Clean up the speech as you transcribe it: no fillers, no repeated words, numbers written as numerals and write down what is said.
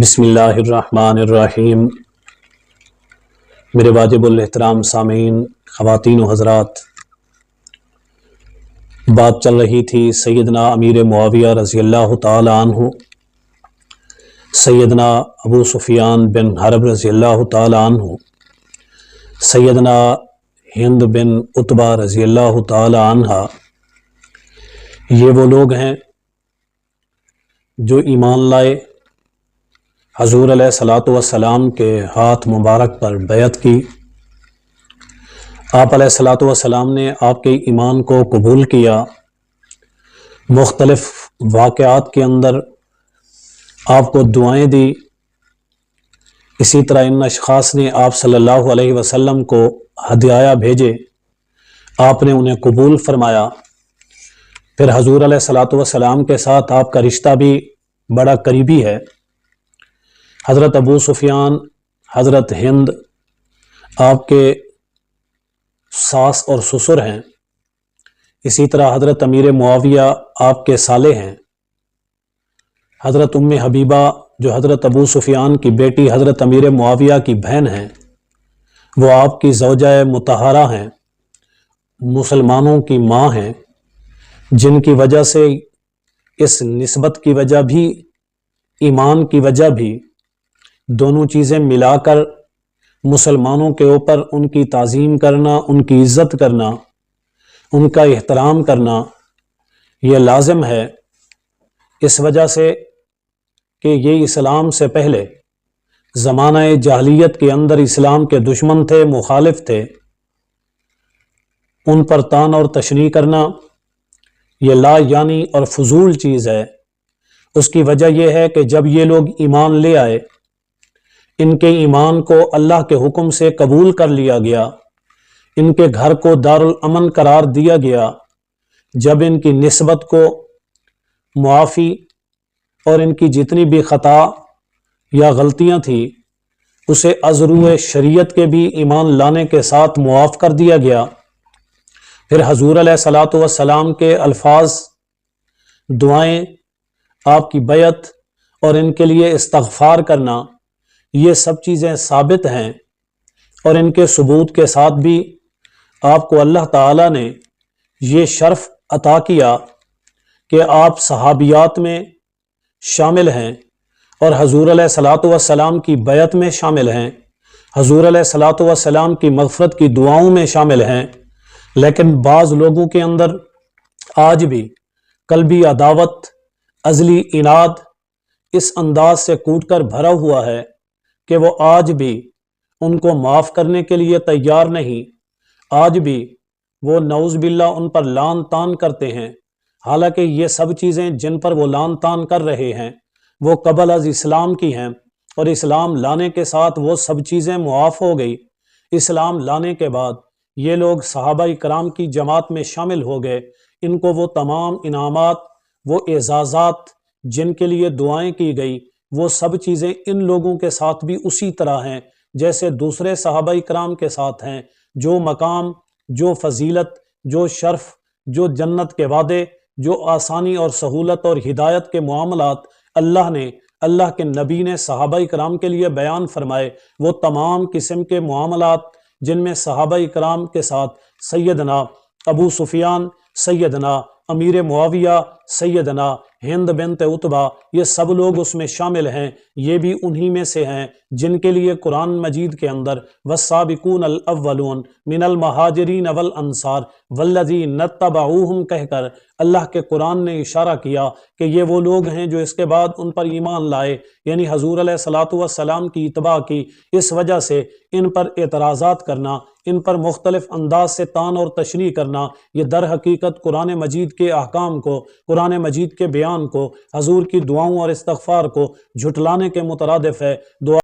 بسم اللہ الرحمن الرحیم۔ میرے واجب الاحترام سامعین، خواتین و حضرات، بات چل رہی تھی سیدنا امیر معاویہ رضی اللہ تعالی عنہ، سیدنا ابو سفیان بن حرب رضی اللہ تعالی عنہ، سیدنا ہند بن عتبہ رضی اللہ تعالی عنہ۔ یہ وہ لوگ ہیں جو ایمان لائے، حضور علیہ الصلوۃ والسلام کے ہاتھ مبارک پر بیعت کی۔ آپ علیہ الصلوۃ والسلام نے آپ کے ایمان کو قبول کیا۔ مختلف واقعات کے اندر آپ کو دعائیں دی۔ اسی طرح ان اشخاص نے آپ صلی اللہ علیہ وسلم کو ہدایہ بھیجے، آپ نے انہیں قبول فرمایا۔ پھر حضور علیہ الصلوۃ والسلام کے ساتھ آپ کا رشتہ بھی بڑا قریبی ہے۔ حضرت ابو سفیان، حضرت ہند آپ کے ساس اور سسر ہیں۔ اسی طرح حضرت امیر معاویہ آپ کے سالے ہیں۔ حضرت ام حبیبہ جو حضرت ابو سفیان کی بیٹی حضرت امیر معاویہ کی بہن ہیں، وہ آپ کی زوجہ مطہرہ ہیں، مسلمانوں کی ماں ہیں، جن کی وجہ سے اس نسبت کی وجہ بھی، ایمان کی وجہ بھی، دونوں چیزیں ملا کر مسلمانوں کے اوپر ان کی تعظیم کرنا، ان کی عزت کرنا، ان کا احترام کرنا یہ لازم ہے، اس وجہ سے کہ یہ اسلام سے پہلے زمانہ جاہلیت کے اندر اسلام کے دشمن تھے، مخالف تھے۔ ان پر طعن اور تشنیع کرنا یہ لا یعنی اور فضول چیز ہے۔ اس کی وجہ یہ ہے کہ جب یہ لوگ ایمان لے آئے، ان کے ایمان کو اللہ کے حکم سے قبول کر لیا گیا، ان کے گھر کو دارالامن قرار دیا گیا، جب ان کی نسبت کو معافی اور ان کی جتنی بھی خطا یا غلطیاں تھیں اسے از روئے شریعت کے بھی ایمان لانے کے ساتھ معاف کر دیا گیا، پھر حضور علیہ الصلوۃ والسلام کے الفاظ، دعائیں، آپ کی بیعت اور ان کے لیے استغفار کرنا، یہ سب چیزیں ثابت ہیں، اور ان کے ثبوت کے ساتھ بھی آپ کو اللہ تعالیٰ نے یہ شرف عطا کیا کہ آپ صحابیات میں شامل ہیں اور حضور علیہ الصلوۃ والسلام کی بیعت میں شامل ہیں، حضور علیہ الصلوۃ والسلام کی مغفرت کی دعاؤں میں شامل ہیں۔ لیکن بعض لوگوں کے اندر آج بھی قلبی عداوت، ازلی اناد اس انداز سے کوٹ کر بھرا ہوا ہے کہ وہ آج بھی ان کو معاف کرنے کے لیے تیار نہیں، آج بھی وہ نعوذ باللہ ان پر لعن طعن کرتے ہیں، حالانکہ یہ سب چیزیں جن پر وہ لعن طعن کر رہے ہیں وہ قبل از اسلام کی ہیں، اور اسلام لانے کے ساتھ وہ سب چیزیں معاف ہو گئی۔ اسلام لانے کے بعد یہ لوگ صحابہ کرام کی جماعت میں شامل ہو گئے، ان کو وہ تمام انعامات، وہ اعزازات جن کے لیے دعائیں کی گئی، وہ سب چیزیں ان لوگوں کے ساتھ بھی اسی طرح ہیں جیسے دوسرے صحابہ کرام کے ساتھ ہیں۔ جو مقام، جو فضیلت، جو شرف، جو جنت کے وعدے، جو آسانی اور سہولت اور ہدایت کے معاملات اللہ نے، اللہ کے نبی نے صحابہ کرام کے لیے بیان فرمائے، وہ تمام قسم کے معاملات جن میں صحابہ کرام کے ساتھ سیدنا ابو سفیان، سیدنا امیر معاویہ، سیدنا ہند بنت عتبہ، یہ سب لوگ اس میں شامل ہیں، یہ بھی انہی میں سے ہیں جن کے لیے قرآن مجید کے اندر والسابقون الاولون من المہاجرین والانصار والذین اتبعوہم کہہ کر اللہ کے قرآن نے اشارہ کیا کہ یہ وہ لوگ ہیں جو اس کے بعد ان پر ایمان لائے، یعنی حضور علیہ الصلوۃ والسلام کی اتباع کی۔ اس وجہ سے ان پر اعتراضات کرنا، ان پر مختلف انداز سے طعن اور تشنیع کرنا، یہ در حقیقت قرآن مجید کے احکام کو، قرآن مجید کے بیان کو، حضور کی دعاؤں اور استغفار کو جھٹلانے کے مترادف ہے۔